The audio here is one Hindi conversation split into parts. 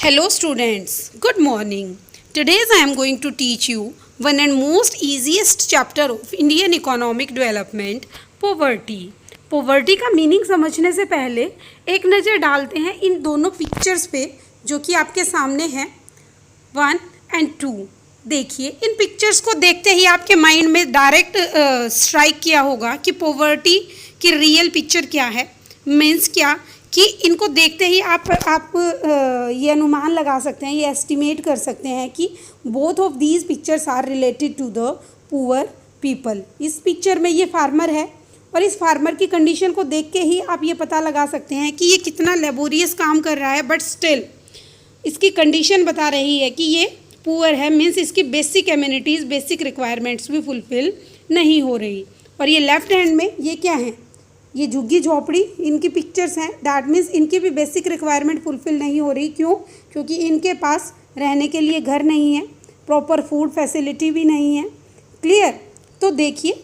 Hello students, good morning. Today I am going to teach you one and most easiest chapter of Indian economic development, poverty. Poverty का मीनिंग समझने से पहले एक नज़र डालते हैं इन दोनों पिक्चर्स पे जो कि आपके सामने हैं 1 and 2। देखिए इन पिक्चर्स को देखते ही आपके माइंड में डायरेक्ट स्ट्राइक किया होगा कि पोवर्टी की रियल पिक्चर क्या है, मीन्स क्या कि इनको देखते ही आप ये अनुमान लगा सकते हैं, ये एस्टिमेट कर सकते हैं कि both of these pictures are related to the poor people. इस पिक्चर में ये फार्मर है और इस फार्मर की कंडीशन को देख के ही आप ये पता लगा सकते हैं कि ये कितना लेबोरियस काम कर रहा है, बट स्टिल इसकी कंडीशन बता रही है कि ये पुअर है, मीन्स इसकी बेसिक एमिनिटीज़, बेसिक रिक्वायरमेंट्स भी फुलफ़िल नहीं हो रही। और ये लेफ्ट हैंड में ये क्या है, ये झुग्गी झोपड़ी इनकी पिक्चर्स हैं। दैट मीन्स इनकी भी बेसिक रिक्वायरमेंट फुलफ़िल नहीं हो रही। क्यों? क्योंकि इनके पास रहने के लिए घर नहीं है, प्रॉपर फूड फैसिलिटी भी नहीं है। क्लियर? तो देखिए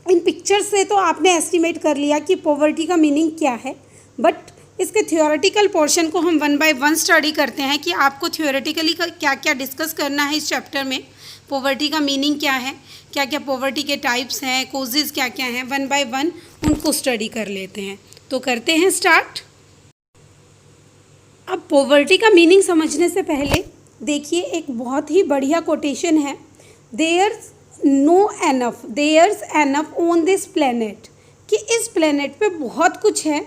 इन पिक्चर्स से तो आपने एस्टिमेट कर लिया कि पॉवर्टी का मीनिंग क्या है, बट इसके थियोरेटिकल पोर्शन को हम 1 by 1 स्टडी करते हैं कि आपको थियोरेटिकली क्या क्या डिस्कस करना है इस चैप्टर में। पॉवर्टी का मीनिंग क्या है, क्या क्या पॉवर्टी के टाइप्स हैं, कोजेज़ क्या क्या हैं, 1 by 1 उनको स्टडी कर लेते हैं। तो करते हैं स्टार्ट। अब पॉवर्टी का मीनिंग समझने से पहले देखिए एक बहुत ही बढ़िया कोटेशन है, there's enough on this planet, कि इस प्लेनेट पे बहुत कुछ है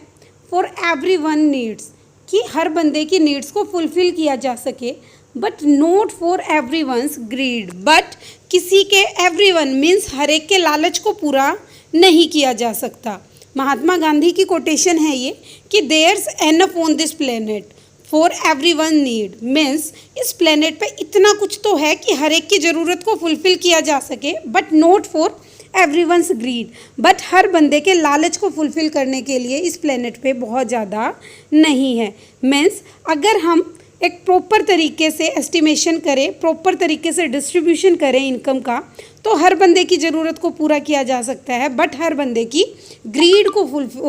फॉर एवरीवन नीड्स, कि हर बंदे की नीड्स को फुलफ़िल किया जा सके, but not for everyone's greed, but किसी के एवरीवन मीन्स हर एक के लालच को पूरा नहीं किया जा सकता। महात्मा गांधी की कोटेशन है ये कि there's enough on this planet for everyone need, means इस प्लेनेट पे इतना कुछ तो है कि हर एक की ज़रूरत को फुलफ़िल किया जा सके, but not for everyone's greed, but हर बंदे के लालच को फुलफ़िल करने के लिए इस प्लेनेट पे बहुत ज़्यादा नहीं है। मीन्स अगर हम एक प्रॉपर तरीके से एस्टिमेशन करें, प्रॉपर तरीके से डिस्ट्रीब्यूशन करें इनकम का, तो हर बंदे की ज़रूरत को पूरा किया जा सकता है, बट हर बंदे की ग्रीड को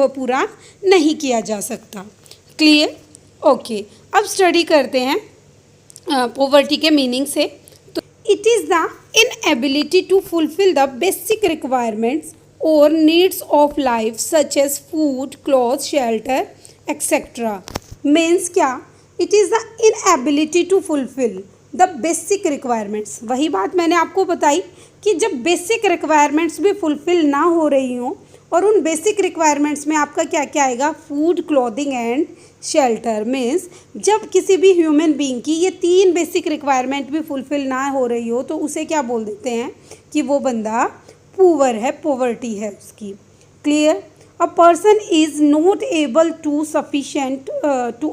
पूरा नहीं किया जा सकता। क्लियर? ओके, अब स्टडी करते हैं पॉवर्टी के मीनिंग से। तो it is the inability to fulfil the basic requirements और needs of life such as food, cloth, shelter etcetera. Means क्या? It is the inability to fulfil the basic requirements. वही बात मैंने आपको बताई कि जब बेसिक रिक्वायरमेंट्स भी फुलफ़िल ना हो रही हों, और उन बेसिक रिक्वायरमेंट्स में आपका क्या क्या आएगा, food, clothing and shelter. Means जब किसी भी ह्यूमन बीइंग की ये 3 बेसिक रिक्वायरमेंट भी फुलफ़िल ना हो रही हो, तो उसे क्या बोल देते हैं कि वो बंदा पुअर है, पॉवर्टी है उसकी। Clear? A person is not able to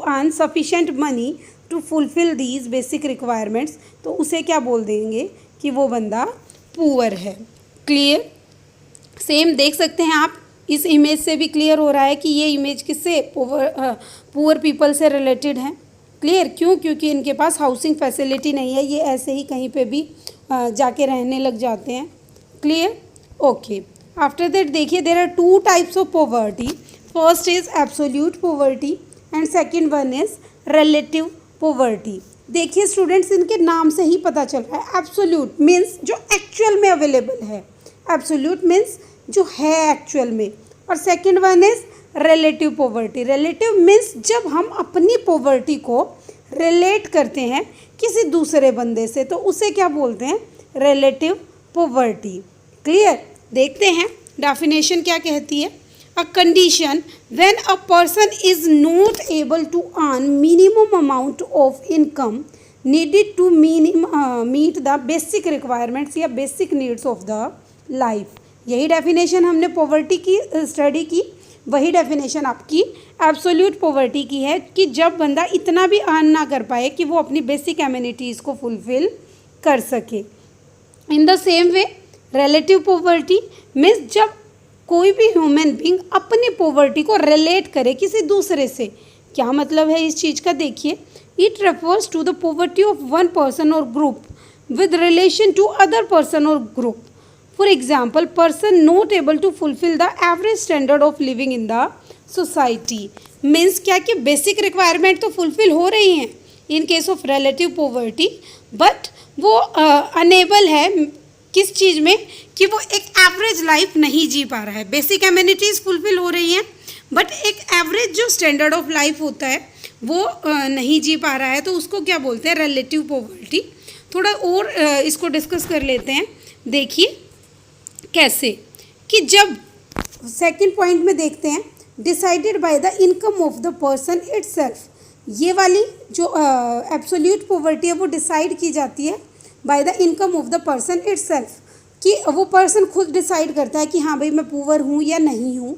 earn sufficient money to fulfill these basic requirements, तो उसे क्या बोल देंगे कि वो बंदा पुअर है। क्लियर? सेम देख सकते हैं आप, इस इमेज से भी क्लियर हो रहा है कि ये इमेज किससे, पुअर पीपल से रिलेटेड है। क्लियर? क्यों? क्योंकि इनके पास हाउसिंग फैसिलिटी नहीं है, ये ऐसे ही कहीं पे भी जाके रहने लग जाते हैं। क्लियर? ओके, आफ्टर दैट देखिए there are 2 types of poverty. First is absolute poverty and second one is relative poverty. देखिए स्टूडेंट्स, इनके नाम से ही पता चल रहा है, एब्सोल्यूट मीन्स जो एक्चुअल में अवेलेबल है, एब्सोल्यूट मीन्स जो है एक्चुअल में, और second one is relative poverty. Relative means जब हम अपनी पॉवर्टी को रिलेट करते हैं किसी दूसरे बंदे से, तो उसे क्या बोलते हैं, रिलेटिव पॉवर्टी। क्लियर? देखते हैं डेफिनेशन क्या कहती है। A condition when a person is not able to earn minimum amount of income needed to meet the basic requirements या basic needs of the life. यही डेफिनेशन हमने पॉवर्टी की स्टडी की, वही डेफिनेशन आपकी एब्सोल्यूट पॉवर्टी की है कि जब बंदा इतना भी अर्न ना कर पाए कि वो अपनी बेसिक एमिनिटीज़ को फुलफ़िल कर सके। इन the same way relative poverty means जब कोई भी ह्यूमन बीइंग अपनी पॉवर्टी को रिलेट करे किसी दूसरे से। क्या मतलब है इस चीज़ का? देखिए, it refers to the poverty of one person और group with relation to other person और group. For example, person not able to fulfil the average standard of living in the society. Means क्या कि बेसिक रिक्वायरमेंट तो फुलफिल हो रही हैं, in case of relative poverty, but वो अनेबल है किस चीज़ में कि वो एक एवरेज लाइफ नहीं जी पा रहा है। बेसिक एमिनिटीज़ फुलफिल हो रही हैं बट एक एवरेज जो स्टैंडर्ड ऑफ लाइफ होता है वो नहीं जी पा रहा है, तो उसको क्या बोलते हैं, रिलेटिव पॉवर्टी। थोड़ा और इसको डिस्कस कर लेते हैं। देखिए कैसे कि जब सेकंड पॉइंट में देखते हैं, decided by the income of the person itself. ये वाली जो एब्सोल्यूट पॉवर्टी है वो डिसाइड की जाती है by the income of the person itself, कि वो पर्सन खुद डिसाइड करता है कि हाँ भाई मैं पुअर हूँ या नहीं हूँ,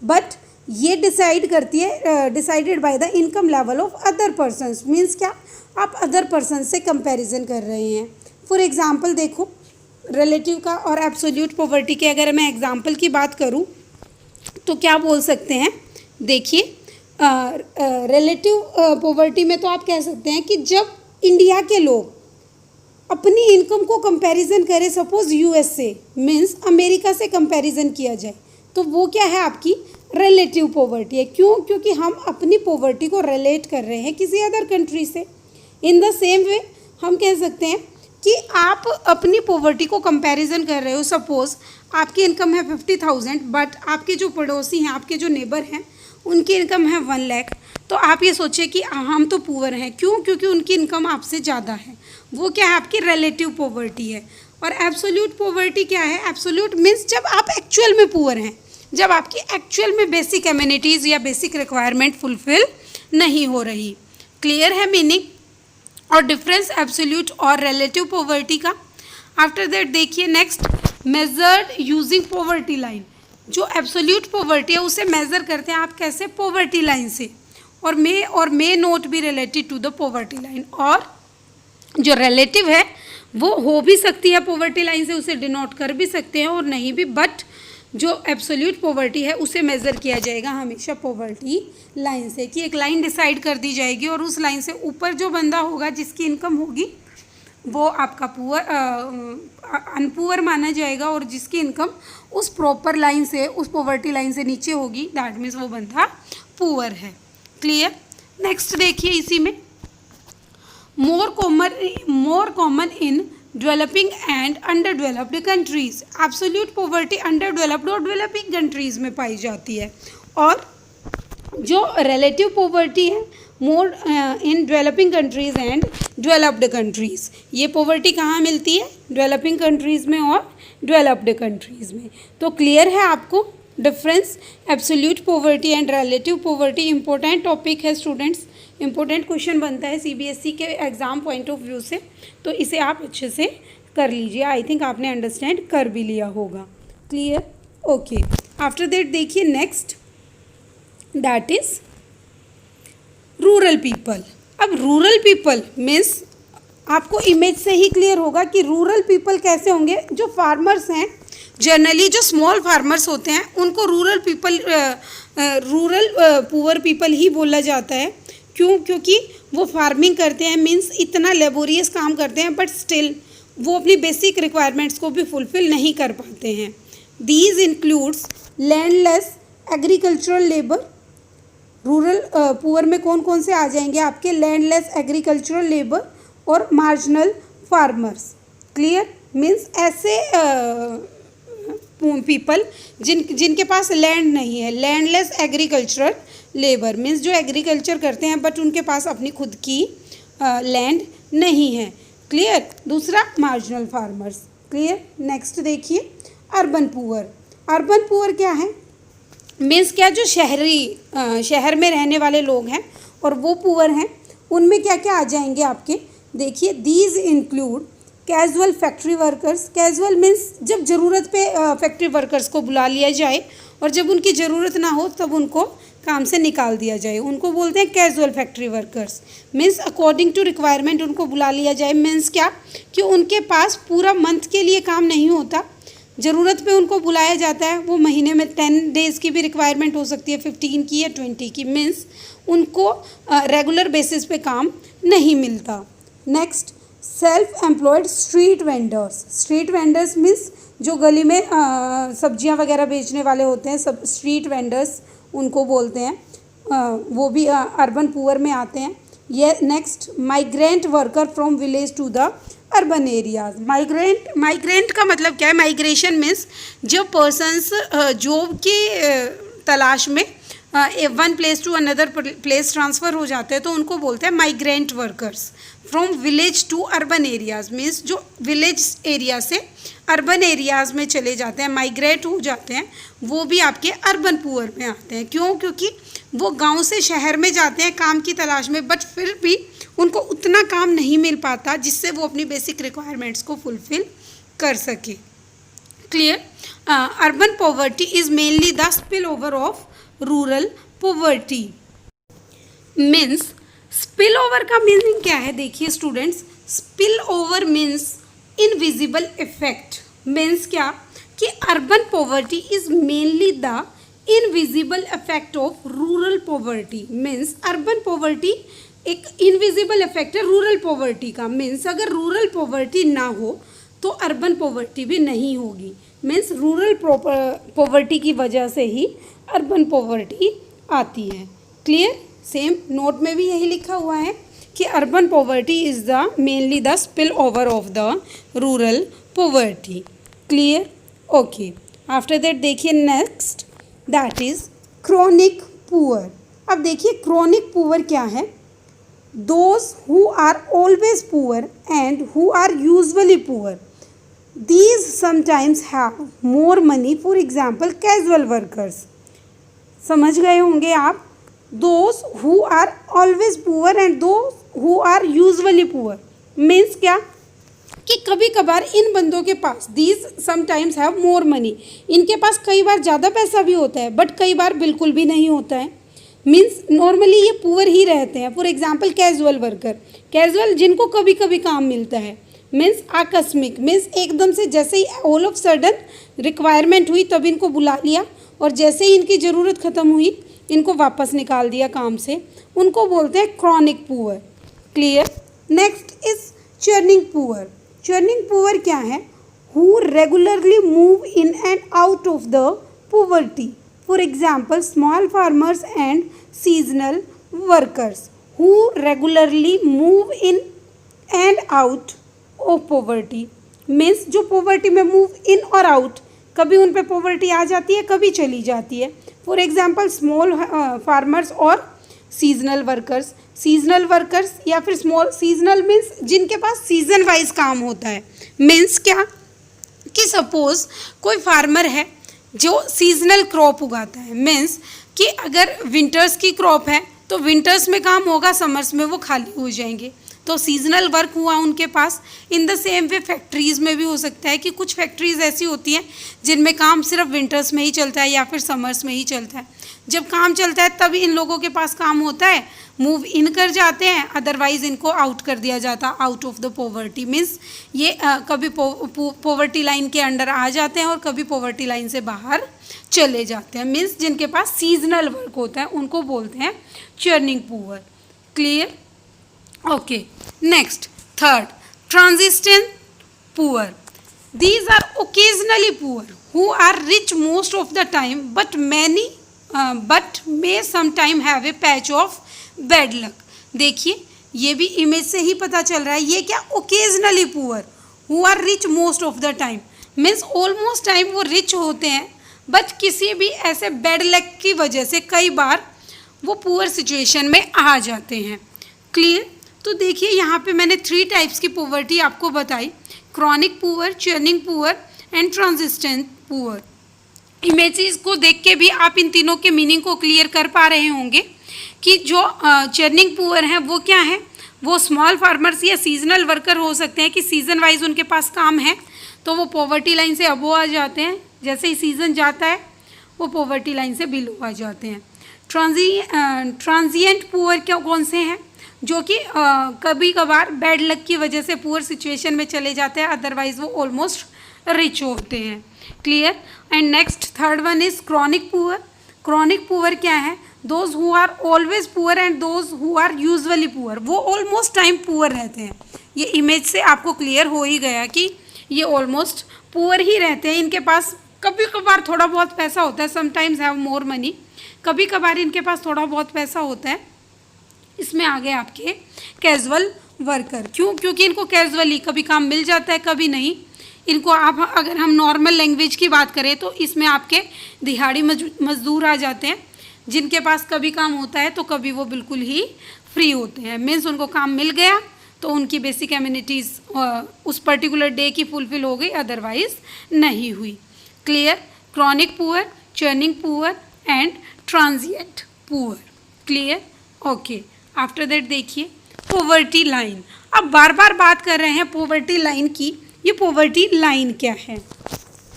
बट ये डिसाइड करती है decided by the income level of other persons. Means क्या, आप अदर पर्सन से कंपैरिजन कर रहे हैं। फॉर एग्जांपल देखो, रिलेटिव का और एब्सोल्यूट पॉवर्टी के अगर मैं एग्जांपल की बात करूं तो क्या बोल सकते हैं। देखिए रिलेटिव पॉवर्टी में तो आप कह सकते हैं कि जब इंडिया के लोग अपनी इनकम को कंपैरिजन करें, सपोज यूएस से, मीन्स अमेरिका से कंपैरिजन किया जाए, तो वो क्या है, आपकी रिलेटिव पॉवर्टी है। क्यों? क्योंकि हम अपनी पॉवर्टी को रिलेट कर रहे हैं किसी अदर कंट्री से। इन द सेम वे हम कह सकते हैं कि आप अपनी पॉवर्टी को कंपैरिजन कर रहे हो। सपोज़ आपकी इनकम है 50,000 बट आपके जो पड़ोसी हैं, आपके जो नेबर हैं, उनकी इनकम है 1 लाख। तो आप ये सोचिए कि हम तो पुअर हैं। क्यों? क्योंकि उनकी इनकम आपसे ज़्यादा है। वो क्या है, आपकी रिलेटिव पॉवर्टी है। और एब्सोल्यूट पॉवर्टी क्या है, एब्सोल्यूट मीन्स जब आप एक्चुअल में पुअर हैं, जब आपकी एक्चुअल में बेसिक एमिनिटीज़ या बेसिक रिक्वायरमेंट फुलफिल नहीं हो रही। क्लियर है मीनिंग और डिफरेंस एब्सोल्यूट और रिलेटिव पॉवर्टी का। आफ्टर दैट देखिए next, measured using poverty line. जो एब्सोल्यूट पॉवर्टी है उसे मेज़र करते हैं आप कैसे, पॉवर्टी लाइन से, और may not be related to the poverty line. और जो रिलेटिव है वो हो भी सकती है पॉवर्टी लाइन से, उसे डिनोट कर भी सकते हैं और नहीं भी, बट जो एब्सोल्यूट पॉवर्टी है उसे मेज़र किया जाएगा हमेशा पॉवर्टी लाइन से, कि एक लाइन डिसाइड कर दी जाएगी और उस लाइन से ऊपर जो बंदा होगा जिसकी इनकम होगी वो आपका पुअर अनपुअर माना जाएगा, और जिसकी इनकम उस प्रॉपर लाइन से, उस पॉवर्टी लाइन से नीचे होगी, दैट मीन्स वो बंदा पुअर है। क्लियर। नेक्स्ट देखिए इसी में, more common in developing and under developed countries. Absolute poverty under developed और डेवलपिंग कंट्रीज में पाई जाती है, और जो रिलेटिव पॉवर्टी है more in developing countries and developed countries. ये पॉवर्टी कहाँ मिलती है, डेवलपिंग कंट्रीज में और डेवलप्ड कंट्रीज में। तो क्लियर है आपको difference absolute poverty and relative poverty. Important topic है स्टूडेंट्स, इंपॉर्टेंट क्वेश्चन बनता है सीबीएसई के एग्ज़ाम पॉइंट ऑफ व्यू से, तो इसे आप अच्छे से कर लीजिए। आई थिंक आपने अंडरस्टैंड कर भी लिया होगा। Clear, okay. आफ्टर दैट देखिए next, that is rural people. अब रूरल पीपल मीन्स आपको इमेज से ही क्लियर होगा कि रूरल पीपल कैसे होंगे। जो फार्मर्स हैं, जनरली जो स्मॉल फार्मर्स होते हैं उनको रूरल पुअर पीपल ही बोला जाता है। क्यों? क्योंकि वो फार्मिंग करते हैं, मीन्स इतना लेबोरियस काम करते हैं, बट स्टिल वो अपनी बेसिक रिक्वायरमेंट्स को भी फुलफिल नहीं कर पाते हैं। These includes landless agricultural labour. Rural poor में कौन कौन से आ जाएंगे आपके, लैंडलेस एग्रीकल्चरल लेबर और मार्जिनल फार्मर्स। क्लियर, मीन्स ऐसे पीपल जिनके पास लैंड नहीं है। लैंडलेस एग्रीकल्चरल लेबर मीन्स जो एग्रीकल्चर करते हैं बट उनके पास अपनी खुद की लैंड नहीं है। क्लियर। दूसरा मार्जिनल फार्मर्स। क्लियर। नेक्स्ट देखिए अर्बन पुअर। अर्बन पुअर क्या है, मीन्स क्या, जो शहर में रहने वाले लोग हैं और वो पुअर हैं, उनमें क्या क्या आ जाएंगे आपके। देखिए these include casual factory workers. Casual means जब ज़रूरत पे फैक्ट्री वर्कर्स को बुला लिया जाए और जब उनकी ज़रूरत ना हो तब उनको काम से निकाल दिया जाए, उनको बोलते हैं casual factory workers. Means according to requirement उनको बुला लिया जाए। मीन्स क्या कि उनके पास पूरा मंथ के लिए काम नहीं होता, ज़रूरत पे उनको बुलाया जाता है। वो महीने में 10 डेज़ की भी रिक्वायरमेंट हो सकती है, 15 की या 20 की। मीन्स उनको रेगुलर बेसिस पे काम नहीं मिलता। Next self employed street vendors. Street vendors means जो गली में सब्जियां वगैरह बेचने वाले होते हैं, सब स्ट्रीट वेंडर्स उनको बोलते हैं। वो भी अर्बन पुअर में आते हैं। ये next, migrant worker from village to the urban areas. Migrant का मतलब क्या है? माइग्रेशन मीन्स जो पर्सन्स जॉब की तलाश में one place to another place transfer हो जाते हैं तो उनको बोलते हैं migrant workers. From village to urban areas means जो विलेज एरिया से अर्बन एरियाज़ में चले जाते हैं, माइग्रेट हो जाते हैं, वो भी आपके अर्बन पुअर में आते हैं। क्यों? क्योंकि वो गांव से शहर में जाते हैं काम की तलाश में, बट फिर भी उनको उतना काम नहीं मिल पाता जिससे वो अपनी बेसिक रिक्वायरमेंट्स को फुलफ़िल कर सके। Clear? Urban poverty is mainly the spill over of rural poverty. Means spill over का मीनिंग क्या है? देखिए students, spill over means invisible effect. Means क्या? कि urban poverty is mainly the invisible effect of rural poverty. Means urban poverty एक इनविजिबल इफेक्ट है रूरल पॉवर्टी का। मीन्स अगर रूरल पॉवर्टी ना हो तो अर्बन पॉवर्टी भी नहीं होगी। मीन्स रूरल पॉवर्टी की वजह से ही अर्बन पॉवर्टी आती है। क्लियर? सेम नोट में भी यही लिखा हुआ है कि urban poverty is the mainly the spill over of the rural poverty. Clear? Okay, after that देखिए next, that is chronic poor. अब देखिए क्रोनिक पुअर क्या है? Those who are always poor and who are usually poor, these sometimes have more money, for example casual workers। समझ गए होंगे आप? those who are always poor and those who are usually poor means क्या? कि कभी कभार इन बंदों के पास these sometimes have more money, इनके पास कई बार ज़्यादा पैसा भी होता है बट कई बार बिल्कुल भी नहीं होता है। मीन्स नॉर्मली ये पुअर ही रहते हैं। For example casual worker, casual जिनको कभी कभी काम मिलता है। मीन्स आकस्मिक मीन्स एकदम से, जैसे ही ऑल ऑफ सडन रिक्वायरमेंट हुई तब इनको बुला लिया और जैसे ही इनकी ज़रूरत ख़त्म हुई इनको वापस निकाल दिया काम से, उनको बोलते हैं chronic poor. Clear? Next is churning poor. Churning poor क्या है? Who regularly move in and out of the poverty. For example small farmers and seasonal workers who regularly move in and out of poverty. Means जो पॉवर्टी में मूव इन और आउट, कभी उन पे पॉवर्टी आ जाती है कभी चली जाती है। फॉर एग्जांपल स्मॉल फार्मर्स और सीजनल वर्कर्स। सीजनल वर्कर्स या फिर स्मॉल सीजनल मीन्स जिनके पास सीजन वाइज काम होता है। मीन्स क्या? कि सपोज कोई फार्मर है जो सीजनल क्रॉप उगाता है। मीन्स कि अगर विंटर्स की क्रॉप है तो विंटर्स में काम होगा, समर्स में वो खाली हो जाएंगे, तो सीजनल वर्क हुआ उनके पास। In the same way factories में भी हो सकता है कि कुछ फैक्ट्रीज़ ऐसी होती हैं जिनमें काम सिर्फ विंटर्स में ही चलता है या फिर समर्स में ही चलता है। जब काम चलता है तभी इन लोगों के पास काम होता है, मूव इन कर जाते हैं, अदरवाइज इनको आउट कर दिया जाता, out of the poverty. Means ये कभी पॉवर्टी लाइन के अंडर आ जाते हैं और कभी पॉवर्टी लाइन से बाहर चले जाते हैं। मीन्स जिनके पास सीजनल वर्क होता है उनको बोलते हैं churning poor. Clear? Okay, next, third, transition poor. These are occasionally poor who are rich most of the time but may sometime have a patch of bad luck। देखिए ये भी इमेज से ही पता चल रहा है। ये क्या? occasionally poor who are rich most of the time means almost time वो rich होते हैं बट किसी भी ऐसे bad luck की वजह से कई बार वो पुअर सिचुएशन में आ जाते हैं। क्लियर? तो देखिए यहाँ पे मैंने 3 टाइप्स की पॉवर्टी आपको बताई, chronic poor, churning poor and transient poor. Images को देख के भी आप इन तीनों के मीनिंग को क्लियर कर पा रहे होंगे कि जो चर्निंग पुअर हैं वो क्या है? वो स्मॉल फार्मर्स या सीजनल वर्कर हो सकते हैं कि सीज़न वाइज उनके पास काम है तो वो पॉवर्टी लाइन से अबो आ जाते हैं, जैसे ही सीज़न जाता है वो पॉवर्टी लाइन से बिलो आ जाते हैं। ट्रांजिएंट पुअर क्या कौन से हैं? जो कि कभी कभार बैड लक की वजह से पुअर सिचुएशन में चले जाते हैं, अदरवाइज वो ऑलमोस्ट रिच होते हैं। Clear? And next third one is chronic poor. Chronic poor क्या है? Those who are always poor and those who are usually poor, वो ऑलमोस्ट टाइम पुअर रहते हैं। ये इमेज से आपको क्लियर हो ही गया कि ये ऑलमोस्ट पुअर ही रहते हैं। इनके पास कभी कभार थोड़ा बहुत पैसा होता है, समटाइम्स हैव मोर मनी, कभी कभार इनके पास थोड़ा बहुत पैसा होता है इसमें आ गए आपके कैजुअल वर्कर। क्यों? क्योंकि इनको कैजुअली कभी काम मिल जाता है, कभी नहीं। इनको आप अगर हम नॉर्मल लैंग्वेज की बात करें तो इसमें आपके दिहाड़ी मजदूर आ जाते हैं, जिनके पास कभी काम होता है तो कभी वो बिल्कुल ही फ्री होते हैं। मीन्स उनको काम मिल गया तो उनकी बेसिक एमिनिटीज़ उस पर्टिकुलर डे की फुलफिल हो गई, अदरवाइज नहीं हुई। Clear? Chronic poor, churning poor and transient poor. Clear? Okay. After that देखिए पॉवर्टी लाइन। अब बार बार बात कर रहे हैं पॉवर्टी लाइन की। ये पॉवर्टी लाइन क्या है?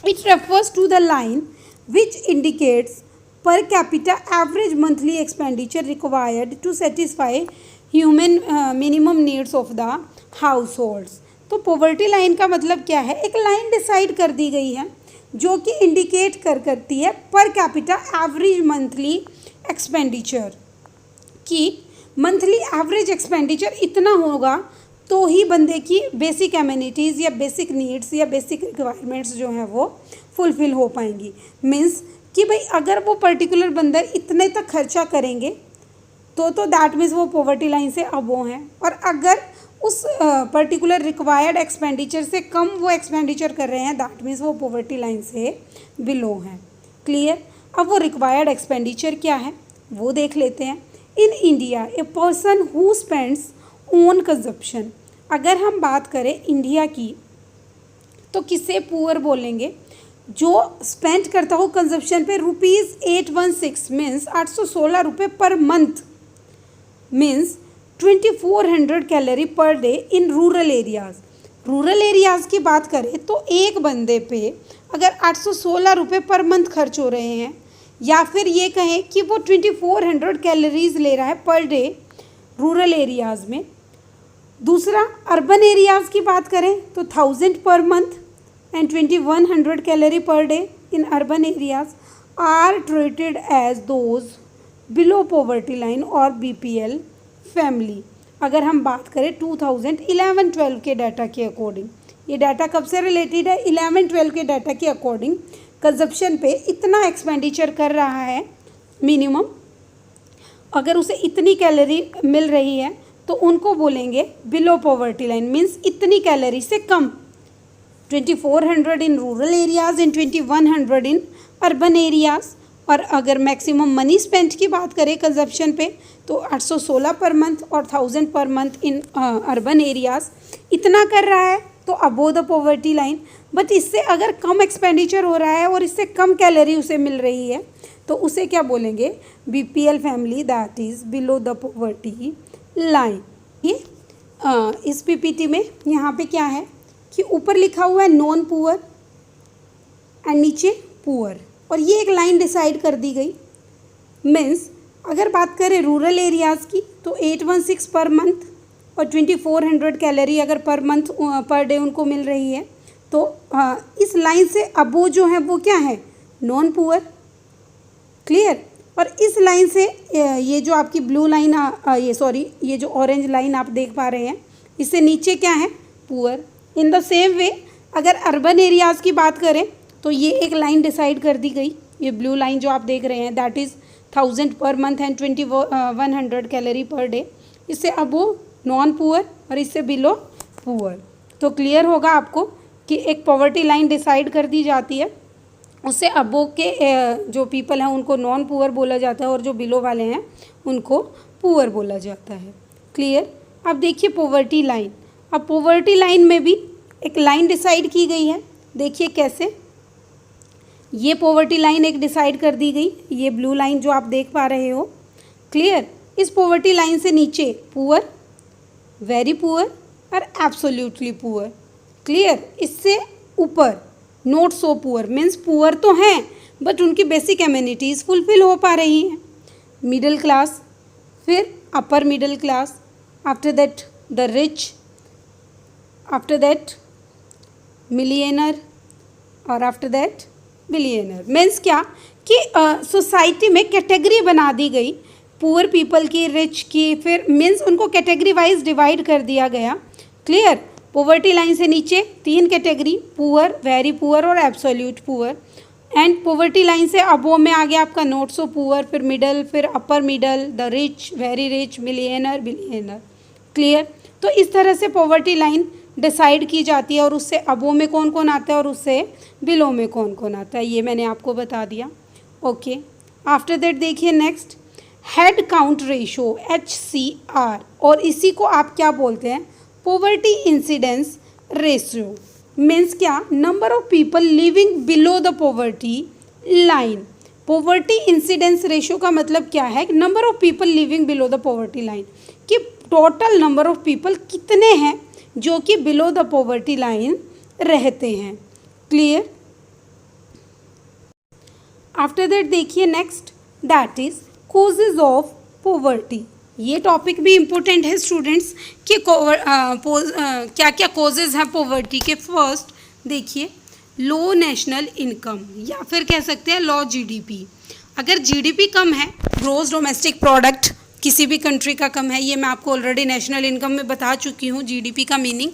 It refers to the line which indicates per capita average monthly expenditure required to satisfy human minimum needs of the households। तो पॉवर्टी लाइन का मतलब क्या है? एक लाइन डिसाइड कर दी गई है जो कि इंडिकेट करती है per capita average monthly expenditure, कि मंथली एवरेज एक्सपेंडिचर इतना होगा तो ही बंदे की बेसिक एमिनिटीज़ या बेसिक नीड्स या बेसिक रिक्वायरमेंट्स जो हैं वो फुलफ़िल हो पाएंगी। मीन्स कि भाई अगर वो पर्टिकुलर बंदा इतने तक खर्चा करेंगे तो दैट मीन्स वो पॉवर्टी लाइन से अबोव हैं, और अगर उस पर्टिकुलर रिक्वायर्ड एक्सपेंडिचर से कम वो एक्सपेंडिचर कर रहे हैं दैट मीन्स वो पॉवर्टी लाइन से बिलो हैं। क्लियर? अब वो रिक्वायर्ड एक्सपेंडिचर क्या है वो देख लेते हैं। In India a person who spends own consumption. अगर हम बात करें इंडिया की तो किसे पुअर बोलेंगे? जो स्पेंड करता हो कंजप्शन पे ₹816 मीन्स 816 रुपये per month, means 2400 calorie per day in rural areas. Rural areas की बात करें तो एक बंदे पे अगर 816 रुपये पर मंथ खर्च हो रहे हैं, या फिर ये कहें कि वो 2400 कैलोरीज ले रहा है पर डे रूरल एरियाज़ में। दूसरा अर्बन एरियाज़ की बात करें तो 1000 per month and 2100 calorie per day in urban areas are treated as those below poverty line or BPL family। अगर हम बात करें 2011-12 के डाटा के अकॉर्डिंग, ये डाटा कब से रिलेटेड है? 11-12 के डाटा के अकॉर्डिंग कंजप्शन पे इतना एक्सपेंडिचर कर रहा है मिनिमम, अगर उसे इतनी कैलोरी मिल रही है तो उनको बोलेंगे बिलो पॉवर्टी लाइन, मीन्स इतनी कैलोरी से कम। 2400 in rural areas and 2100 in urban areas. और अगर मैक्सिमम मनी स्पेंड की बात करें कंजप्शन पे तो 816 पर मंथ और 1000 per month in urban areas. इतना कर रहा है तो above the poverty line. But इससे अगर कम एक्सपेंडिचर हो रहा है और इससे कम कैलोरी उसे मिल रही है तो उसे क्या बोलेंगे? BPL family, that is below the poverty line. ये इस PPT में यहाँ पे क्या है कि ऊपर लिखा हुआ है नॉन पुअर एंड नीचे पुअर, और ये एक लाइन डिसाइड कर दी गई। मीन्स अगर बात करें रूरल एरियाज़ की तो 816 पर मंथ और 2400 कैलोरी अगर पर मंथ पर डे उनको मिल रही है तो इस लाइन से अबो जो है वो क्या है? Non poor. क्लियर? और इस लाइन से ये जो आपकी ब्लू लाइन ये जो ऑरेंज लाइन आप देख पा रहे हैं, इससे नीचे क्या है? पुअर। इन द सेम वे अगर अर्बन एरियाज़ की बात करें तो ये एक लाइन डिसाइड कर दी गई, ये ब्लू लाइन जो आप देख रहे हैं that is 1000 per month and 2100 calorie per day. इससे अबो नॉन पुअर और इससे बिलो पुअर। तो क्लियर होगा आपको कि एक पॉवर्टी लाइन डिसाइड कर दी जाती है, उससे अबो के जो पीपल हैं उनको नॉन पुअर बोला जाता है और जो बिलो वाले हैं उनको पुअर बोला जाता है। क्लियर? अब देखिए पॉवर्टी लाइन। अब पॉवर्टी लाइन में भी एक लाइन डिसाइड की गई है। देखिए कैसे, ये पॉवर्टी लाइन एक डिसाइड कर दी गई, ये ब्लू लाइन जो आप देख पा रहे हो। क्लियर? इस पॉवर्टी लाइन से नीचे पुअर, वेरी पुअर और एब्सोल्युटली पुअर। क्लियर? इससे ऊपर not so poor, means poor तो हैं बट उनकी बेसिक एमिनिटीज़ फुलफिल हो पा रही हैं। मिडिल क्लास, फिर upper middle class, after that the rich, after that millionaire और आफ्टर दैट बिलियनर। मीन्स क्या कि सोसाइटी में कैटेगरी बना दी गई पुअर पीपल की, रिच की, फिर मीन्स उनको कैटेगरी वाइज डिवाइड कर दिया गया। क्लियर? पॉवर्टी लाइन से नीचे 3 कैटेगरी, पुअर, वेरी पुअर और absolute poor. And poverty line से अबो में आ गया आपका नॉट सो पुअर, फिर मिडल, फिर upper middle, the rich, very rich, millionaire, billionaire. Clear? तो इस तरह से पॉवर्टी लाइन डिसाइड की जाती है और उससे अबो में कौन कौन आता है और उससे बिलो में कौन कौन आता है, ये मैंने आपको बता दिया। ओके, आफ्टर दैट देखिए next, head count ratio HCR, और इसी को आप क्या बोलते हैं, पॉवर्टी इंसिडेंस रेशियो। मीन्स क्या, number of people living below the poverty line. Poverty incidence ratio का मतलब क्या है, number of people living below the poverty line, कि टोटल नंबर ऑफ पीपल कितने हैं जो कि बिलो द पॉवर्टी लाइन रहते हैं। क्लियर? आफ्टर दैट देखिए next, that is causes of poverty. ये टॉपिक भी इम्पोर्टेंट है स्टूडेंट्स कि क्या क्या कॉजेज हैं पॉवर्टी के। फर्स्ट देखिए, लो नेशनल इनकम, या फिर कह सकते हैं लो GDP। अगर GDP कम है, ग्रोस डोमेस्टिक प्रोडक्ट किसी भी कंट्री का कम है, ये मैं आपको ऑलरेडी नेशनल इनकम में बता चुकी हूँ GDP का मीनिंग।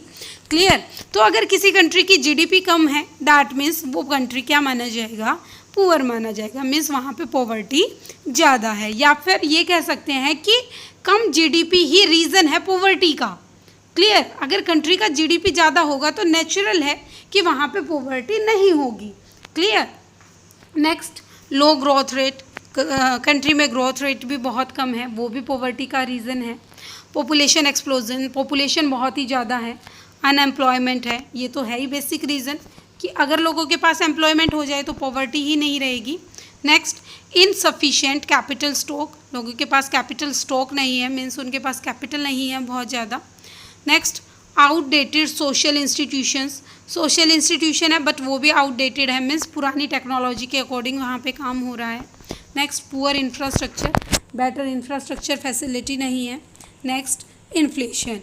क्लियर? तो अगर किसी कंट्री की GDP कम है, दैट मीन्स वो कंट्री क्या माना जाएगा, पुअर माना जाएगा। मीन्स वहाँ पे पॉवर्टी ज़्यादा है, या फिर ये कह सकते हैं कि कम GDP ही रीज़न है पॉवर्टी का। क्लियर? अगर कंट्री का GDP ज़्यादा होगा तो नेचुरल है कि वहाँ पे पॉवर्टी नहीं होगी। क्लियर? नेक्स्ट, लो ग्रोथ रेट, कंट्री में ग्रोथ रेट भी बहुत कम है, वो भी पॉवर्टी का रीज़न है। पॉपुलेशन एक्सप्लोजन, पॉपुलेशन बहुत ही ज़्यादा है। अनएम्प्लॉयमेंट है, ये तो है ही बेसिक रीज़न कि अगर लोगों के पास एम्प्लॉयमेंट हो जाए तो पॉवर्टी ही नहीं रहेगी। नेक्स्ट, इनसफिशिएंट कैपिटल स्टॉक, लोगों के पास कैपिटल स्टॉक नहीं है, मीन्स उनके पास कैपिटल नहीं है बहुत ज़्यादा। Next, outdated social institutions, social institution है बट वो भी आउटडेटेड है, मीन्स पुरानी टेक्नोलॉजी के अकॉर्डिंग वहाँ पे काम हो रहा है। Next, poor infrastructure, better infrastructure facility नहीं है। नेक्स्ट, इन्फ्लेशन,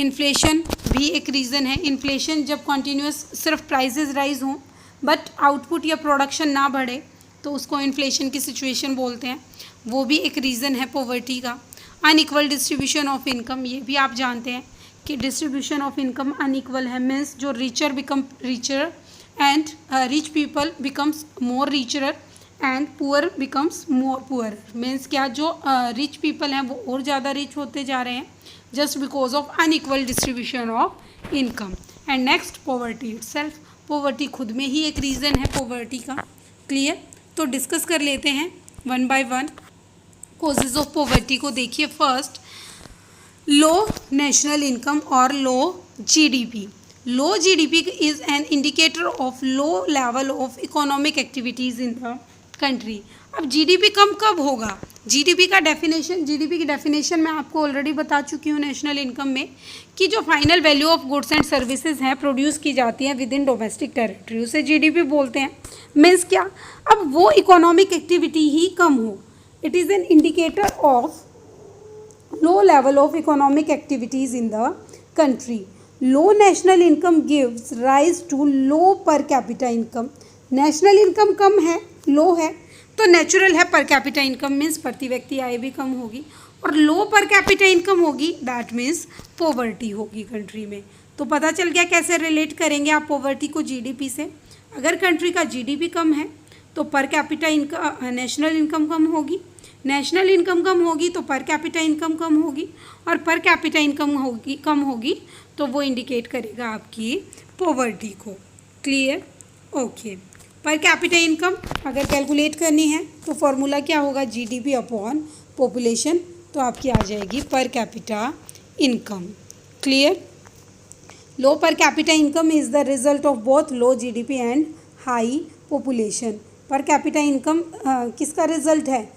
इन्फ्लेशन भी एक रीज़न है। इन्फ्लेशन जब कॉन्टीन्यूस सिर्फ प्राइजेज राइज हों बट आउटपुट या प्रोडक्शन ना बढ़े तो उसको इन्फ्लेशन की सिचुएशन बोलते हैं, वो भी एक रीज़न है पॉवर्टी का। अनइक्वल डिस्ट्रीब्यूशन ऑफ इनकम, ये भी आप जानते हैं कि डिस्ट्रीब्यूशन ऑफ इनकम अनइक्वल है, मीन्स जो richer become richer and rich people becomes more richer and poor becomes more poor. Means क्या, जो रिच पीपल हैं वो और ज़्यादा रिच होते जा रहे हैं just because of unequal distribution of income. And next, poverty itself, poverty खुद में ही एक रीज़न है पॉवर्टी का। क्लियर? तो डिस्कस कर लेते हैं one by one causes of poverty को। देखिए, फर्स्ट, लो नेशनल इनकम और लो GDP। Low GDP is an indicator of low level of economic activities in the country. अब GDP कम कब होगा, GDP की डेफिनेशन मैं आपको ऑलरेडी बता चुकी हूँ नेशनल इनकम में, कि जो final value of goods and services हैं प्रोड्यूस की जाती हैं विद इन डोमेस्टिक टेरिटरी, उसे GDP बोलते हैं। मीन्स क्या, अब वो इकोनॉमिक एक्टिविटी ही कम हो, it is an indicator of low level of economic activities in the country. Low national income gives rise to low per capita income. National income कम है, लो है, तो नेचुरल है पर कैपिटा इनकम मीन्स प्रति व्यक्ति आय भी कम होगी, और लो पर कैपिटा इनकम होगी दैट मीन्स पॉवर्टी होगी कंट्री में। तो पता चल गया कैसे रिलेट करेंगे आप पॉवर्टी को GDP से। अगर कंट्री का GDP कम है तो per capita income, national income कम होगी, नेशनल इनकम कम होगी तो पर कैपिटा इनकम कम होगी, और पर कैपिटा इनकम कम होगी तो वो इंडिकेट करेगा आपकी पॉवर्टी को। क्लियर? ओके, पर कैपिटा इनकम अगर कैलकुलेट करनी है तो फॉर्मूला क्या होगा, GDP अपॉन पॉपुलेशन, तो आपकी आ जाएगी पर capita income. Clear? Low per capita income is the result of both low GDP and high population. Per capita income किसका रिजल्ट है,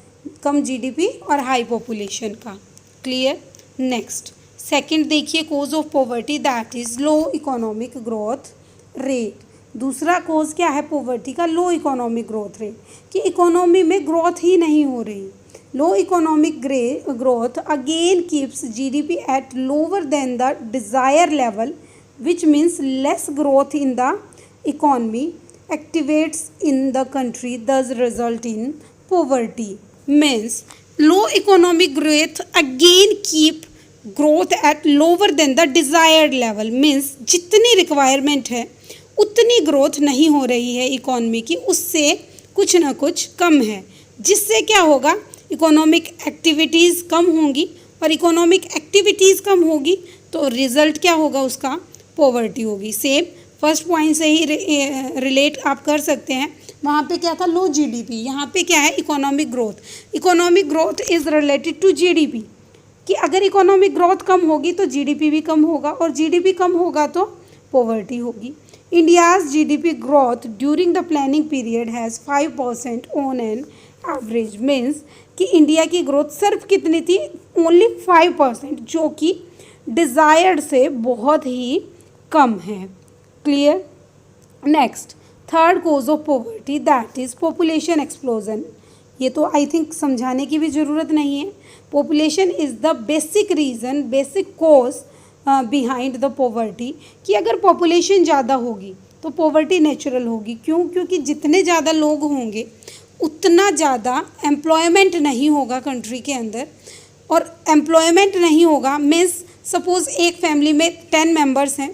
कम GDP और हाई पॉपुलेशन का। क्लियर? नेक्स्ट, सेकंड देखिए, cause of poverty that is low economic growth rate. दूसरा कोज क्या है पॉवर्टी का, लो इकोनॉमिक ग्रोथ रेट, कि इकोनॉमी में ग्रोथ ही नहीं हो रही। Low economic growth again keeps GDP at lower than the desire level which means less growth in the economy activities in the country thus result in poverty. Means low economic growth again keep growth at lower than the desired level, means जितनी रिक्वायरमेंट है उतनी ग्रोथ नहीं हो रही है इकॉनमी की, उससे कुछ ना कुछ कम है, जिससे क्या होगा, इकोनॉमिक एक्टिविटीज़ कम होंगी, और इकोनॉमिक एक्टिविटीज़ कम होगी तो रिज़ल्ट क्या होगा उसका, पॉवर्टी होगी। सेम फर्स्ट पॉइंट से ही रिलेट आप कर सकते हैं। वहाँ पे क्या था, लो जीडीपी, यहाँ पे क्या है, economic growth. Economic growth is related to GDP, कि अगर इकोनॉमिक ग्रोथ कम होगी तो जीडीपी भी कम होगा, और जीडीपी कम होगा तो पॉवर्टी होगी। India's GDP growth during the planning period has 5% on an average, means कि इंडिया की ग्रोथ सिर्फ कितनी थी, ओनली 5%, जो कि डिज़ायर्ड से बहुत ही कम है। Clear. Next, third cause of poverty that is population explosion. ये तो आई थिंक समझाने की भी ज़रूरत नहीं है। Population is the basic reason, basic cause behind the poverty, कि अगर पॉपुलेशन ज़्यादा होगी तो पॉवर्टी नेचुरल होगी। क्यों? क्योंकि जितने ज़्यादा लोग होंगे उतना ज़्यादा एम्प्लॉयमेंट नहीं होगा कंट्री के अंदर, और एम्प्लॉयमेंट नहीं होगा मीन्स सपोज़ एक फैमिली में 10 मेंबर्स हैं,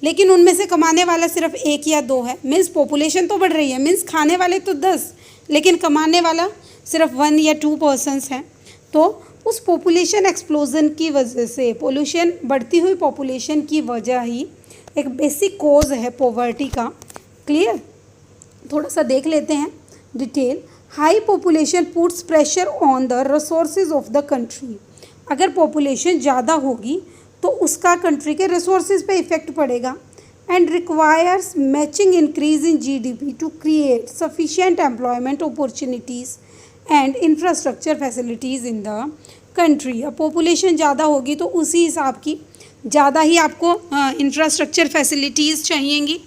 लेकिन उनमें से कमाने वाला सिर्फ 1 या 2 है, मीन्स पॉपुलेशन तो बढ़ रही है, मीन्स खाने वाले तो 10 लेकिन कमाने वाला सिर्फ 1 या 2 पर्सन्स हैं। तो उस पॉपुलेशन एक्सप्लोजन की वजह से, पोल्यूशन, बढ़ती हुई पॉपुलेशन की वजह ही एक बेसिक कोज है पॉवर्टी का। क्लियर। थोड़ा सा देख लेते हैं detail. High population puts pressure on the resources of the country. अगर पॉपुलेशन ज़्यादा होगी तो उसका कंट्री के रिसोर्सेज पे इफ़ेक्ट पड़ेगा, and requires matching increase in GDP to create sufficient employment opportunities and infrastructure facilities in the country. अब पॉपुलेशन ज़्यादा होगी तो उसी हिसाब की ज़्यादा ही आपको इंफ्रास्ट्रक्चर फैसिलिटीज़ चाहिएंगी,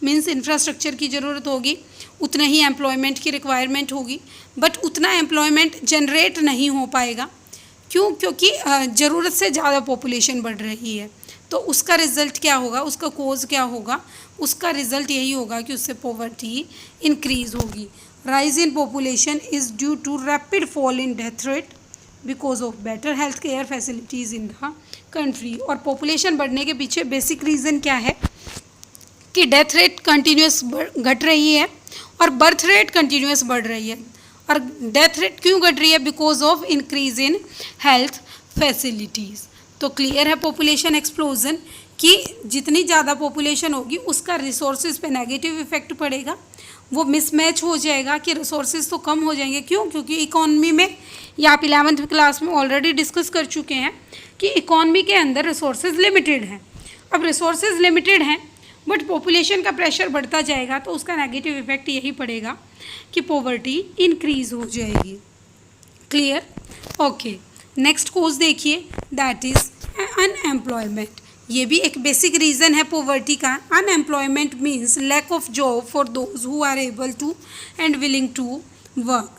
मीन्स इंफ्रास्ट्रक्चर की ज़रूरत होगी, उतना ही एम्प्लॉयमेंट की रिक्वायरमेंट होगी, बट उतना एम्प्लॉयमेंट जनरेट नहीं हो पाएगा। क्यों? क्योंकि ज़रूरत से ज़्यादा पॉपुलेशन बढ़ रही है। तो उसका रिज़ल्ट क्या होगा, उसका कोज क्या होगा, उसका रिज़ल्ट यही होगा कि उससे पॉवर्टी इंक्रीज़ होगी। Rise in population is due to rapid fall in death rate because of better health care facilities in the country. और पॉपुलेशन बढ़ने के पीछे बेसिक रीज़न क्या है कि डेथ रेट कंटिन्यूस घट रही है और बर्थ रेट कंटिन्यूस बढ़ रही है। और डेथ रेट क्यों घट रही है? Because of increase in health facilities. तो क्लियर है पॉपुलेशन एक्सप्लोजन कि जितनी ज़्यादा पॉपुलेशन होगी उसका रिसोर्सेज पे नेगेटिव इफेक्ट पड़ेगा, वो मिसमैच हो जाएगा कि रिसोर्सेज तो कम हो जाएंगे। क्यों? क्योंकि इकॉनमी में, या आप 11वीं क्लास में ऑलरेडी डिस्कस कर चुके हैं कि इकॉनमी के अंदर रिसोर्सेज लिमिटेड हैं। अब रिसोर्सेज लिमिटेड हैं बट पॉपुलेशन का प्रेशर बढ़ता जाएगा तो उसका नेगेटिव इफेक्ट यही पड़ेगा कि पॉवर्टी इंक्रीज हो जाएगी। क्लियर। ओके, नेक्स्ट कोज देखिए, दैट इज़ अनएम्प्लॉयमेंट। ये भी एक बेसिक रीज़न है पॉवर्टी का। Unemployment means lack of job for those who are able to and willing to work,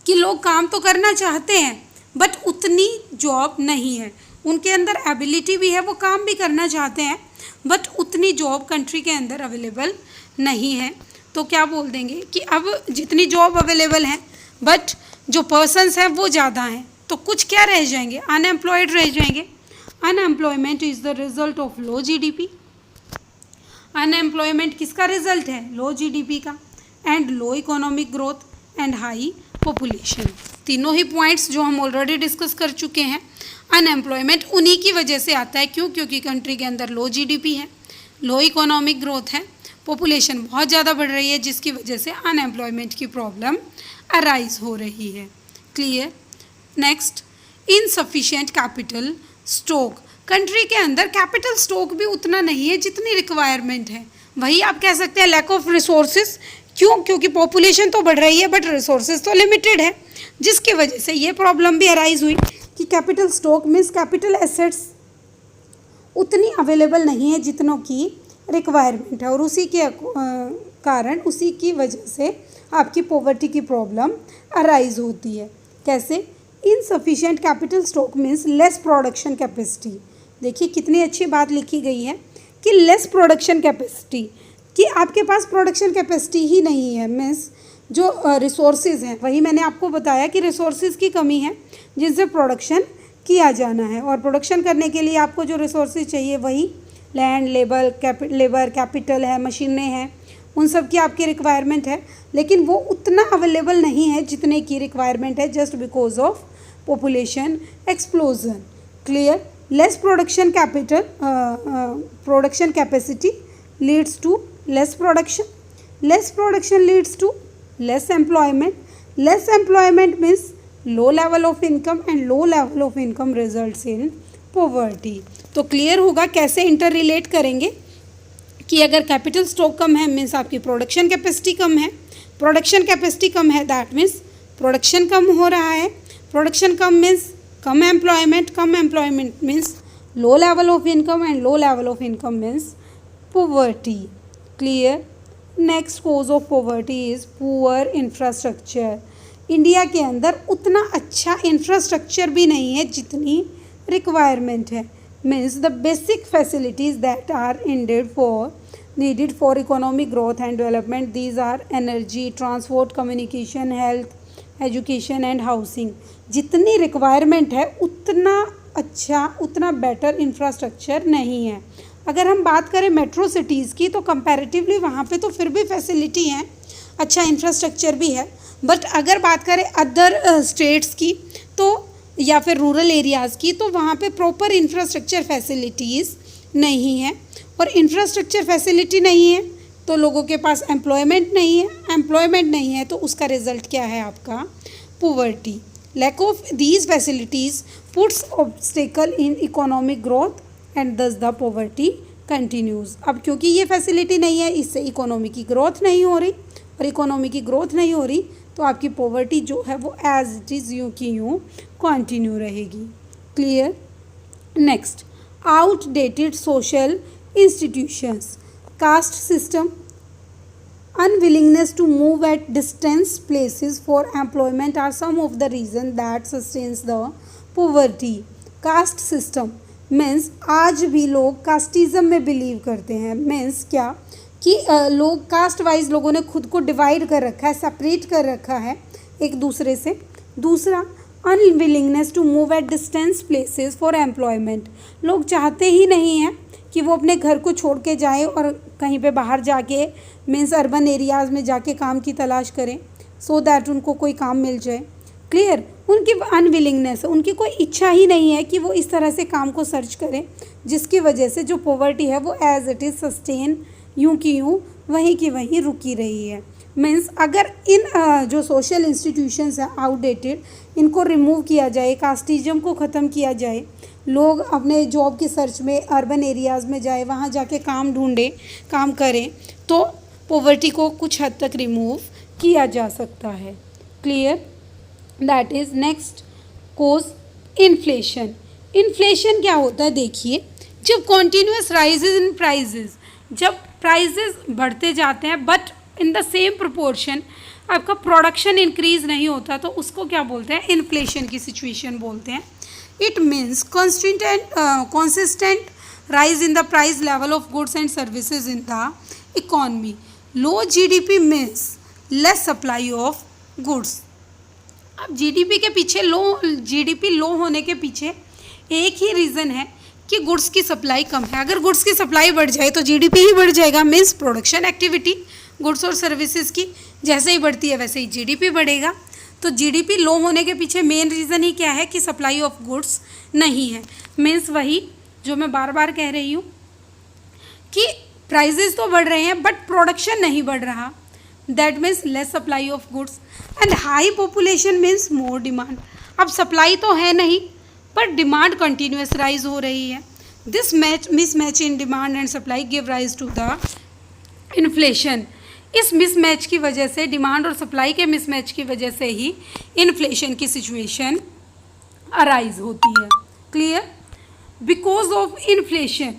कि लोग काम तो करना चाहते हैं बट उतनी जॉब नहीं है, उनके अंदर एबिलिटी भी है, वो काम भी करना चाहते हैं बट उतनी जॉब कंट्री के अंदर अवेलेबल नहीं है। तो क्या बोल देंगे कि अब जितनी जॉब अवेलेबल है बट जो पर्सन्स हैं वो ज़्यादा हैं, तो कुछ क्या रह जाएंगे, अनएम्प्लॉयड रह जाएंगे। Unemployment is the result of low GDP. Unemployment किसका रिजल्ट है? लो जीडीपी का, and low economic growth and high population. तीनों ही पॉइंट्स जो हम ऑलरेडी डिस्कस कर चुके हैं। अनएम्प्लॉयमेंट उन्हीं की वजह से आता है। क्यों? क्योंकि कंट्री के अंदर लो जीडीपी है, लो इकोनॉमिक ग्रोथ है, पॉपुलेशन बहुत ज़्यादा बढ़ रही है, जिसकी वजह से अनएम्प्लॉयमेंट की प्रॉब्लम अराइज हो रही है। Clear. Next, insufficient capital stock. Country के अंदर कैपिटल स्टॉक भी उतना नहीं है जितनी रिक्वायरमेंट है। वही आप कह सकते हैं लैक ऑफ रिसोर्सेज। क्यों? क्योंकि पॉपुलेशन तो बढ़ रही है बट रिसोर्सेज तो लिमिटेड है, जिसकी वजह से ये प्रॉब्लम भी अराइज हुई कि capital stock means capital assets उतनी अवेलेबल नहीं है जितनों की रिक्वायरमेंट है, और उसी के कारण, उसी की वजह से आपकी पॉवर्टी की प्रॉब्लम अराइज होती है। कैसे? Insufficient capital stock means less production capacity. देखिए कितनी अच्छी बात लिखी गई है कि लेस प्रोडक्शन कैपेसिटी, कि आपके पास प्रोडक्शन कैपेसिटी ही नहीं है, मीन्स जो रिसोर्सेज हैं, वही मैंने आपको बताया कि रिसोर्सेज की कमी है जिनसे प्रोडक्शन किया जाना है, और प्रोडक्शन करने के लिए आपको जो रिसोर्सेज चाहिए वही लैंड, लेबर कैपिटल है, मशीनें हैं, उन सब की आपकी रिक्वायरमेंट है, लेकिन वो उतना अवेलेबल नहीं है जितने की रिक्वायरमेंट है, just because of population explosion. Clear? Less production capital production capacity leads to less production leads to less employment means low level of income and low level of income results in poverty. तो क्लियर होगा कैसे इंटर रिलेट करेंगे कि अगर कैपिटल स्टॉक कम है मीन्स आपकी प्रोडक्शन कैपेसिटी कम है, प्रोडक्शन कैपेसिटी कम है दैट मीन्स प्रोडक्शन कम हो रहा है, production come means come employment means low level of income and low level of income means poverty. Clear? Next cause of poverty is poor infrastructure. India के अंदर उतना अच्छा इंफ्रास्ट्रक्चर भी नहीं है जितनी रिक्वायरमेंट है, means the basic facilities that are needed for economic growth and development, these are energy, transport, communication, health, education and housing। जितनी रिक्वायरमेंट है उतना अच्छा, उतना बेटर इंफ्रास्ट्रक्चर नहीं है। अगर हम बात करें मेट्रो सिटीज़ की तो कंपैरेटिवली वहाँ पे तो फिर भी फैसिलिटी है, अच्छा इंफ्रास्ट्रक्चर भी है, बट अगर बात करें अदर स्टेट्स की तो या फिर रूरल एरियाज़ की तो वहाँ पे प्रॉपर इंफ्रास्ट्रक्चर फैसिलिटीज़ नहीं है, और इंफ्रास्ट्रक्चर फैसिलिटी नहीं है तो लोगों के पास एम्प्लॉयमेंट नहीं है तो उसका रिजल्ट क्या है आपका? Poverty. Lack of these facilities puts obstacle in economic growth and thus the poverty continues. अब क्योंकि ये फैसिलिटी नहीं है इससे इकोनॉमी की ग्रोथ नहीं हो रही, और इकोनॉमी की ग्रोथ नहीं हो रही तो आपकी पॉवर्टी जो है वो एज इट इज़ यूँ की यूँ कंटिन्यू रहेगी। Clear? Next, outdated social institutions, caste system, unwillingness to move at distance places for employment are some of the reasons that sustains the poverty। caste system means आज भी लोग कास्टिज्म में बिलीव करते हैं, मीन्स क्या कि लोग कास्ट वाइज लोगों ने खुद को डिवाइड कर रखा है, सेपरेट कर रखा है एक दूसरे से। दूसरा, unwillingness to move at distance places for employment, लोग चाहते ही नहीं हैं कि वो अपने घर को छोड़ के जाएं और कहीं पे बाहर जाके मीन्स अर्बन एरियाज़ में जाके काम की तलाश करें सो दैट उनको कोई काम मिल जाए। क्लियर? उनकी अनविलिंगनेस, उनकी कोई इच्छा ही नहीं है कि वो इस तरह से काम को सर्च करें, जिसकी वजह से जो पॉवर्टी है वो एज इट इज़ सस्टेन यूँ की यूँ वहीं की वहीं रुकी रही है। मीन्स अगर इन जो सोशल इंस्टीट्यूशंस हैं आउटडेटेड, इनको रिमूव किया जाए, कास्टिज्म को ख़त्म किया जाए, लोग अपने जॉब की सर्च में अर्बन एरियाज़ में जाए, वहाँ जाके काम ढूंढें, काम करें, तो पॉवर्टी को कुछ हद तक रिमूव किया जा सकता है। Clear? That is next cause inflation. Inflation क्या होता है? देखिए, जब कॉन्टीन्यूस राइजेज इन प्राइजेज, जब प्राइजेज बढ़ते जाते हैं but in the same proportion आपका प्रोडक्शन इंक्रीज नहीं होता तो उसको क्या बोलते हैं? इन्फ्लेशन की सिचुएशन बोलते हैं। It means consistent rise in the price level of goods and services in the economy. Low GDP means less supply of goods। अब GDP के पीछे GDP लो होने के पीछे एक ही रीज़न है कि गुड्स की सप्लाई कम है। अगर गुड्स की सप्लाई बढ़ जाए तो GDP ही बढ़ जाएगा, मीन्स प्रोडक्शन एक्टिविटी गुड्स और सर्विसेज की जैसे ही बढ़ती है वैसे ही GDP बढ़ेगा। तो जीडीपी लो होने के पीछे मेन रीज़न ही क्या है कि सप्लाई ऑफ गुड्स नहीं है। मीन्स वही जो मैं बार बार कह रही हूँ कि प्राइजेस तो बढ़ रहे हैं बट प्रोडक्शन नहीं बढ़ रहा, that means less supply of goods. And high population means more demand. अब सप्लाई तो है नहीं पर डिमांड कंटिन्यूस राइज हो रही है। This mismatch in demand and supply give rise to the inflation. इस मिसमैच की वजह से, डिमांड और सप्लाई के मिसमैच की वजह से ही इन्फ्लेशन की सिचुएशन अराइज होती है। Clear? Because of inflation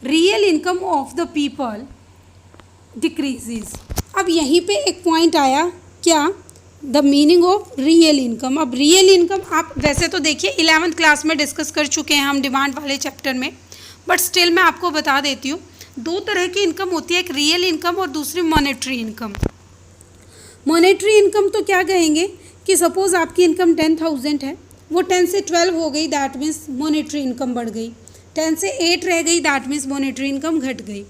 real income of the people decreases. अब यहीं पे एक पॉइंट आया, क्या? The meaning of real income. अब रियल इनकम आप वैसे तो देखिए 11th क्लास में डिस्कस कर चुके हैं हम डिमांड वाले चैप्टर में, बट स्टिल मैं आपको बता देती हूँ। दो तरह की इनकम होती है, एक रियल इनकम और दूसरी मॉनेटरी इनकम। मॉनेटरी इनकम तो क्या कहेंगे कि सपोज़ आपकी इनकम 10,000 है, वो 10 से 12 हो गई, दैट मीन्स मॉनेटरी इनकम बढ़ गई। 10 से 8 रह गई, दैट मीन्स मॉनेटरी इनकम घट गई।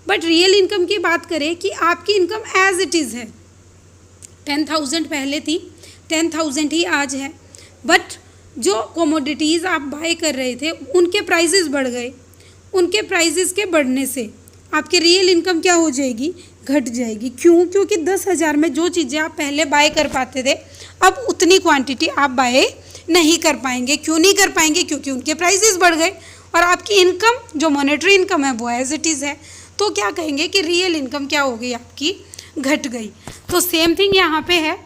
बट रियल इनकम की बात करें कि आपकी इनकम एज इट इज़ है, 10,000 पहले थी, 10,000 ही आज है, बट जो कमोडिटीज़ आप बाय कर रहे थे उनके प्राइसेस बढ़ गए, उनके प्राइसेस के बढ़ने से आपकी रियल इनकम क्या हो जाएगी, घट जाएगी। क्यों? क्योंकि 10,000 में जो चीज़ें आप पहले बाय कर पाते थे अब उतनी क्वांटिटी आप बाय नहीं कर पाएंगे। क्यों नहीं कर पाएंगे? क्योंकि उनके प्राइसेस बढ़ गए और आपकी इनकम जो मॉनेटरी इनकम है वो एज इट इज़ है। तो क्या कहेंगे कि रियल इनकम क्या हो गई, आपकी घट गई। तो सेम थिंग यहाँ पे है,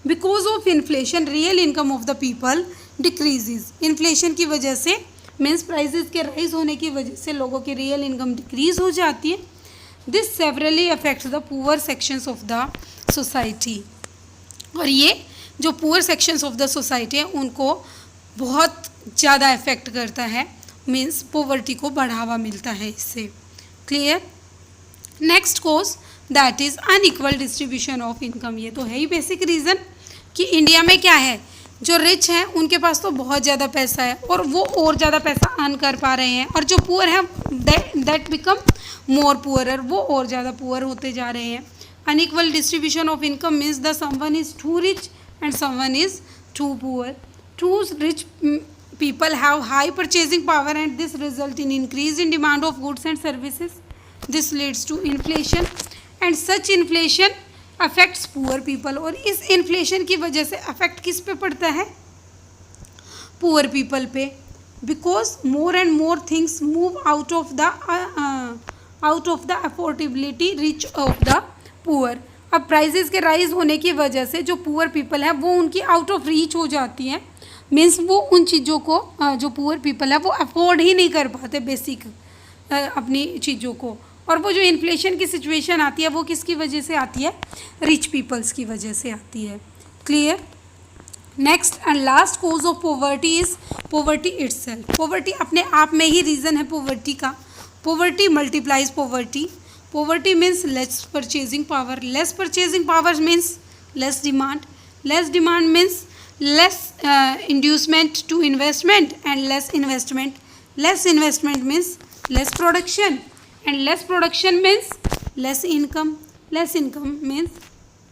because of inflation real income of the people decreases. Inflation की वजह से मीन्स प्राइसेस के राइज होने की वजह से लोगों की रियल इनकम डिक्रीज हो जाती है। This severally affects the poor sections of the society. और ये जो poor sections of the society है उनको बहुत ज़्यादा इफेक्ट करता है, मीन्स पॉवर्टी को बढ़ावा मिलता है इससे। Clear? Next cause that is unequal distribution of income. ये तो है ही बेसिक रीज़न कि इंडिया में क्या है, जो रिच हैं उनके पास तो बहुत ज़्यादा पैसा है और वो और ज़्यादा पैसा अर्न कर पा रहे हैं, और जो पुअर हैं दैट बिकम मोर पुअरर, वो और ज़्यादा पुअर होते जा रहे हैं। Unequal distribution of income means the someone is too rich and someone is too poor. Too rich people have high purchasing power and this result in increase in demand of goods and services. This leads to inflation and such inflation affects poor people। और इस inflation की वजह से affect किस पे पड़ता है, poor people पे, because more and more things move out of the affordability reach of the poor। अब प्राइजेस के राइज होने की वजह से जो पुअर पीपल है वो उनकी आउट ऑफ रीच हो जाती है, मीन्स वो उन चीज़ों को जो पुअर पीपल है वो अफोर्ड ही नहीं कर पाते बेसिक अपनी चीज़ों को। और वो जो इन्फ्लेशन की सिचुएशन आती है वो किसकी वजह से आती है, रिच पीपल्स की वजह से आती है। Clear? Next and last cause of poverty is poverty itself. Poverty अपने आप में ही रीज़न है पॉवर्टी का। Poverty multiplies poverty. Poverty means less purchasing power. Less purchasing power means less demand. Less demand means less inducement to investment and less investment. Less investment means less production and less production means less income. Less income means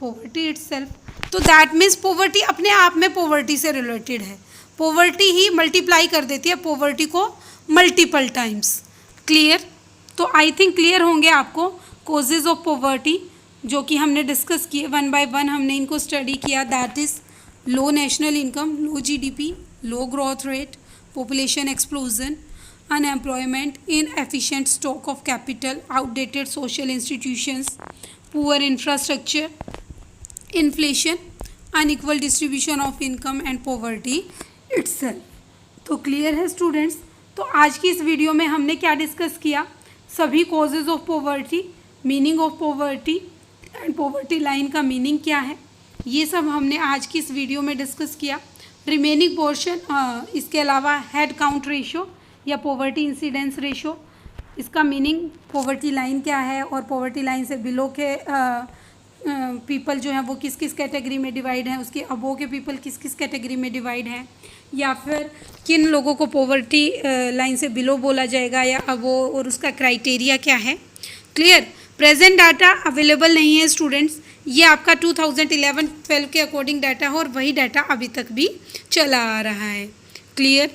poverty itself. तो that means poverty अपने आप में poverty से related है। poverty ही multiply कर देती है poverty को multiple times। clear? तो I think clear होंगे आपको causes of poverty जो कि हमने डिस्कस किए वन बाय वन, हमने इनको स्टडी किया। That is low national income, low GDP, low growth rate, population explosion, unemployment, inefficient stock of capital, outdated social institutions, poor infrastructure, inflation, unequal distribution of income and poverty itself. तो क्लियर है स्टूडेंट्स? तो आज की इस वीडियो में हमने क्या डिस्कस किया, सभी causes of poverty, meaning of poverty and poverty line का मीनिंग क्या है, ये सब हमने आज की इस वीडियो में डिस्कस किया। रिमेनिंग पोर्शन इसके अलावा हेड काउंट रेशो या पॉवर्टी इंसिडेंस रेशो, इसका मीनिंग पॉवर्टी लाइन क्या है और पॉवर्टी लाइन से बिलो के पीपल जो हैं वो किस किस कैटेगरी में डिवाइड हैं, उसके अबो के पीपल किस किस कैटेगरी में डिवाइड हैं, या फिर किन लोगों को पॉवर्टी लाइन से बिलो बोला जाएगा या अबो, और उसका क्राइटेरिया क्या है। क्लियर? प्रेजेंट डाटा अवेलेबल नहीं है स्टूडेंट्स, ये आपका 2011-12 के अकॉर्डिंग डाटा है और वही डाटा अभी तक भी चला आ रहा है। क्लियर?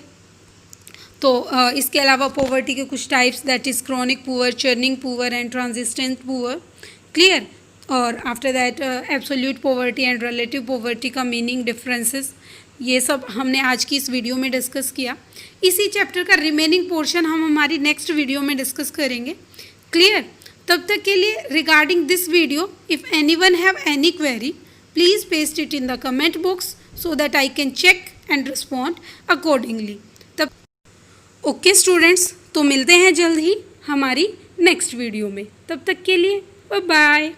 तो इसके अलावा पॉवर्टी के कुछ types, that is chronic poor, churning poor and transient poor. Clear? और after that absolute poverty and relative poverty का मीनिंग, डिफरेंसेस, ये सब हमने आज की इस वीडियो में डिस्कस किया। इसी चैप्टर का रिमेनिंग पोर्शन हम हमारी नेक्स्ट वीडियो में डिस्कस करेंगे। क्लियर? तब तक के लिए regarding this video, if anyone have any query please paste it in the comment box so that I can check and respond accordingly. तब ओके स्टूडेंट्स, तो मिलते हैं जल्द ही हमारी नेक्स्ट वीडियो में। तब तक के लिए बाय बाय।